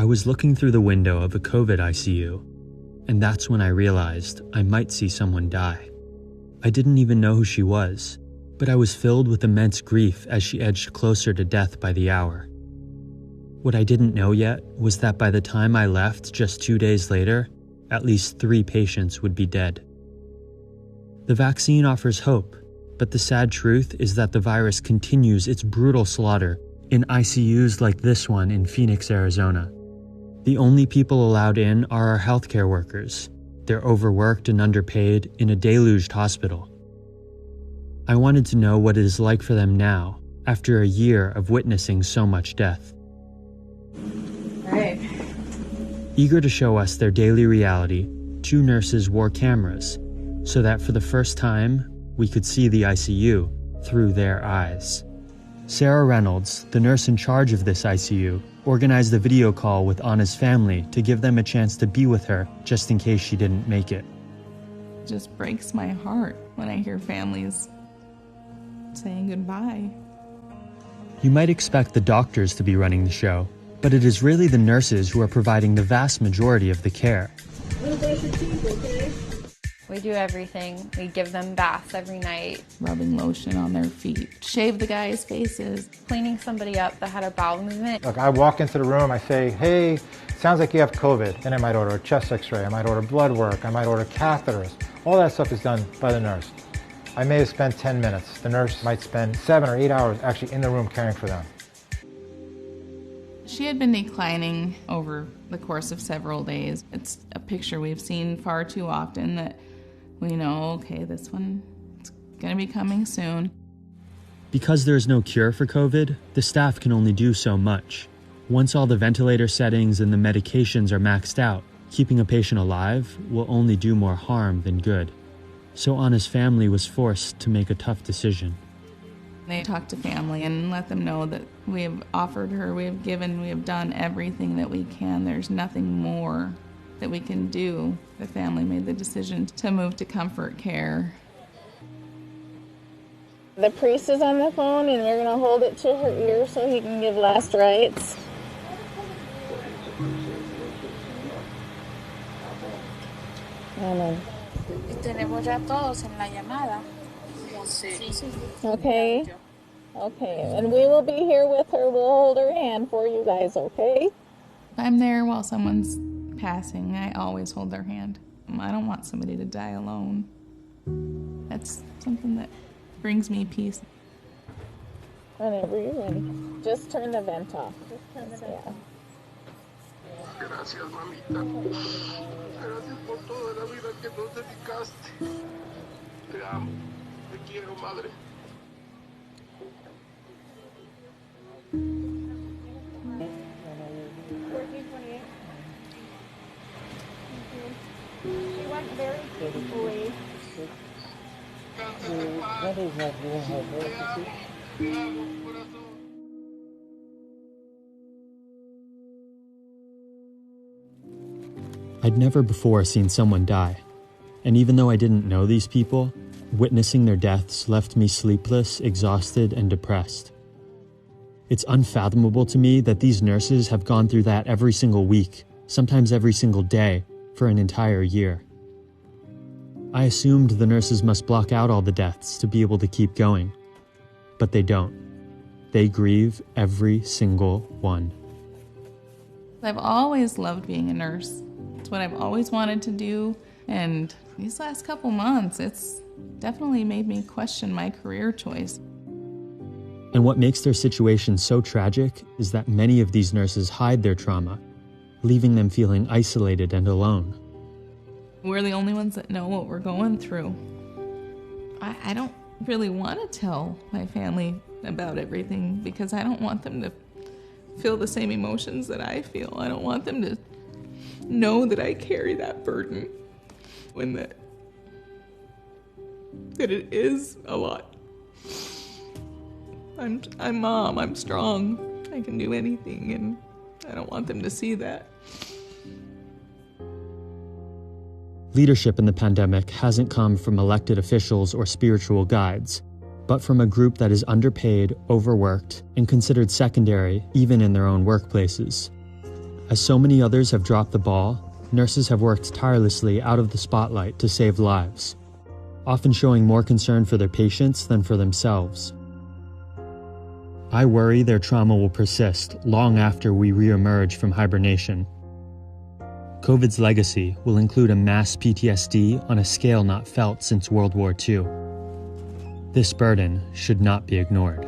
was looking through the window of a COVID ICU, and that's when I realized I might see someone die. I didn't even know who she was, but I was filled with immense grief as she edged closer to death by the hour. What I didn't know yet was that by the time I left just 2 days later, at least 3 patients would be dead. The vaccine offers hope, but the sad truth is that the virus continues its brutal slaughter in ICUs like this one in Phoenix, Arizona. The only people allowed in are our healthcare workers. They're overworked and underpaid in a deluged hospital. I wanted to know what it is like for them now, after a year of witnessing so much death. Right. Eager to show us their daily reality, 2 nurses wore cameras, so that for the first time, we could see the ICU through their eyes. Sarah Reynolds, the nurse in charge of this ICU, organized a video call with Anna's family to give them a chance to be with her just in case she didn't make it. It just breaks my heart when I hear families saying goodbye. You might expect the doctors to be running the show, but it is really the nurses who are providing the vast majority of the care. We do everything. We give them baths every night. Rubbing lotion on their feet. Shave the guys' faces. Cleaning somebody up that had a bowel movement. Look, I walk into the room, I say, hey, sounds like you have COVID. Then I might order a chest x-ray, I might order blood work, I might order catheters. All that stuff is done by the nurse. I may have spent 10 minutes. The nurse might spend 7 or 8 hours actually in the room caring for them. She had been declining over the course of several days. It's a picture we've seen far too often that we know, okay, this one is going to be coming soon. Because there is no cure for COVID, the staff can only do so much. Once all the ventilator settings and the medications are maxed out, keeping a patient alive will only do more harm than good. So Anna's family was forced to make a tough decision. They talked to family and let them know that we have offered her, we have given, we have done everything that we can. There's nothing more that we can do. The family made the decision to move to comfort care. The priest is on the phone and we're going to hold it to her ear so he can give last rites. Amen. Tenemos ya todos en la llamada. Okay. Okay. And we will be here with her. We'll hold her hand for you guys, okay? If I'm there while someone's passing, I always hold their hand. I don't want somebody to die alone. That's something that brings me peace. Whenever you're ready. Just turn the vent off. Yeah. Gracias, mamita. Gracias por toda la vida que nos dedicaste. Te amo. Te quiero, madre. She went very peacefully. I'd never before seen someone die, and even though I didn't know these people, witnessing their deaths left me sleepless, exhausted, and depressed. It's unfathomable to me that these nurses have gone through that every single week, sometimes every single day, for an entire year. I assumed the nurses must block out all the deaths to be able to keep going, but they don't. They grieve every single one. I've always loved being a nurse. It's what I've always wanted to do, and these last couple months, it's definitely made me question my career choice. And what makes their situation so tragic is that many of these nurses hide their trauma, leaving them feeling isolated and alone. We're the only ones that know what we're going through. I don't really want to tell my family about everything because I don't want them to feel the same emotions that I feel. I don't want them to know that I carry that burden when that it is a lot. I'm mom, I'm strong, I can do anything, and I don't want them to see that. Leadership in the pandemic hasn't come from elected officials or spiritual guides, but from a group that is underpaid, overworked, and considered secondary even in their own workplaces. As so many others have dropped the ball, nurses have worked tirelessly out of the spotlight to save lives, often showing more concern for their patients than for themselves. I worry their trauma will persist long after we re-emerge from hibernation. COVID's legacy will include a mass PTSD on a scale not felt since World War II. This burden should not be ignored.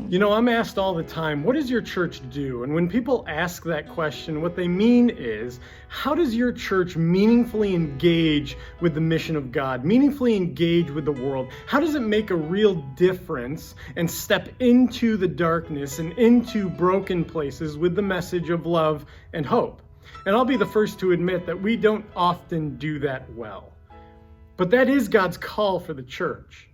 You know, I'm asked all the time, what does your church do? And when people ask that question, what they mean is, how does your church meaningfully engage with the mission of God, meaningfully engage with the world? How does it make a real difference and step into the darkness and into broken places with the message of love and hope? And I'll be the first to admit that we don't often do that well. But that is God's call for the church.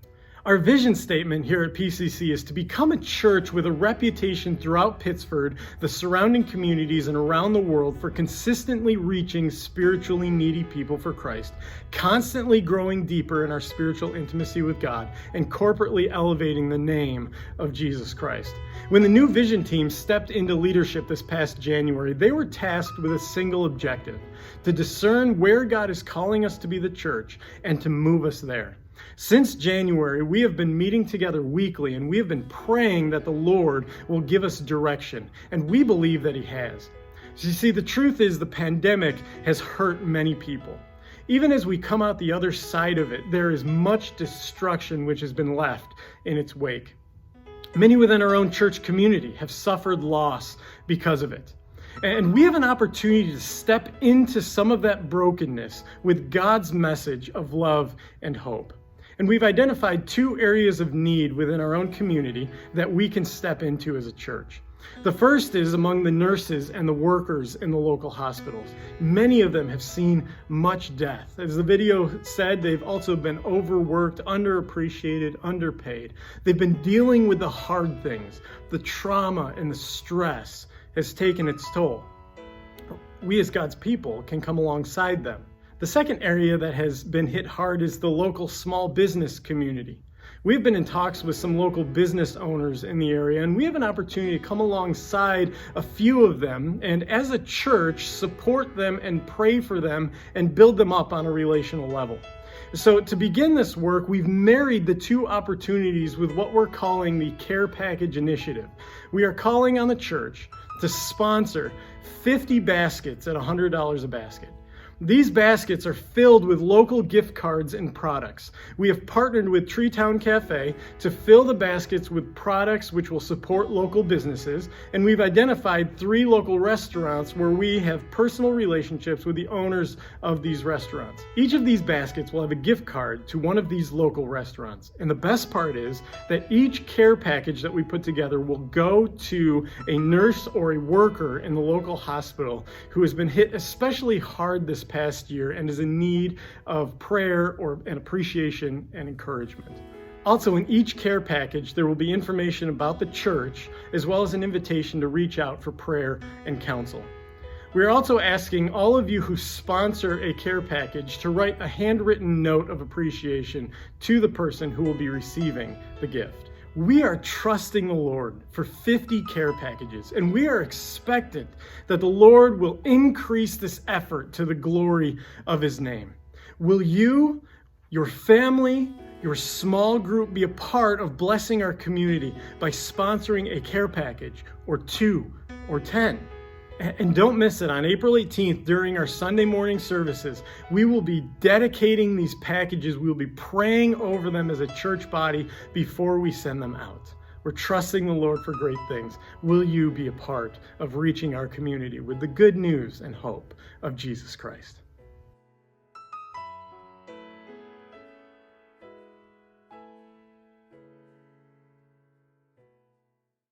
Our vision statement here at PCC is to become a church with a reputation throughout Pittsford, the surrounding communities, and around the world for consistently reaching spiritually needy people for Christ, constantly growing deeper in our spiritual intimacy with God, and corporately elevating the name of Jesus Christ. When the new vision team stepped into leadership this past January, they were tasked with a single objective: to discern where God is calling us to be the church and to move us there. Since January, we have been meeting together weekly, and we have been praying that the Lord will give us direction, and we believe that He has. So you see, the truth is the pandemic has hurt many people. Even as we come out the other side of it, there is much destruction which has been left in its wake. Many within our own church community have suffered loss because of it. And we have an opportunity to step into some of that brokenness with God's message of love and hope. And we've identified two areas of need within our own community that we can step into as a church. The first is among the nurses and the workers in the local hospitals. Many of them have seen much death. As the video said, they've also been overworked, underappreciated, underpaid. They've been dealing with the hard things. The trauma and the stress has taken its toll. We as God's people can come alongside them. The second area that has been hit hard is the local small business community. We've been in talks with some local business owners in the area, and we have an opportunity to come alongside a few of them and as a church support them and pray for them and build them up on a relational level. So to begin this work, we've married the two opportunities with what we're calling the Care Package Initiative. We are calling on the church to sponsor 50 baskets at $100 a basket. These baskets are filled with local gift cards and products. We have partnered with Treetown Cafe to fill the baskets with products which will support local businesses, and we've identified 3 local restaurants where we have personal relationships with the owners of these restaurants. Each of these baskets will have a gift card to one of these local restaurants. And the best part is that each care package that we put together will go to a nurse or a worker in the local hospital who has been hit especially hard this past year and is in need of prayer and appreciation and encouragement. Also, in each care package, there will be information about the church as well as an invitation to reach out for prayer and counsel. We are also asking all of you who sponsor a care package to write a handwritten note of appreciation to the person who will be receiving the gift. We are trusting the Lord for 50 care packages, and we are expectant that the Lord will increase this effort to the glory of His name. Will you, your family, your small group be a part of blessing our community by sponsoring a care package, or 2, or 10? And don't miss it, on April 18th during our Sunday morning services, we will be dedicating these packages. We will be praying over them as a church body before we send them out. We're trusting the Lord for great things. Will you be a part of reaching our community with the good news and hope of Jesus Christ?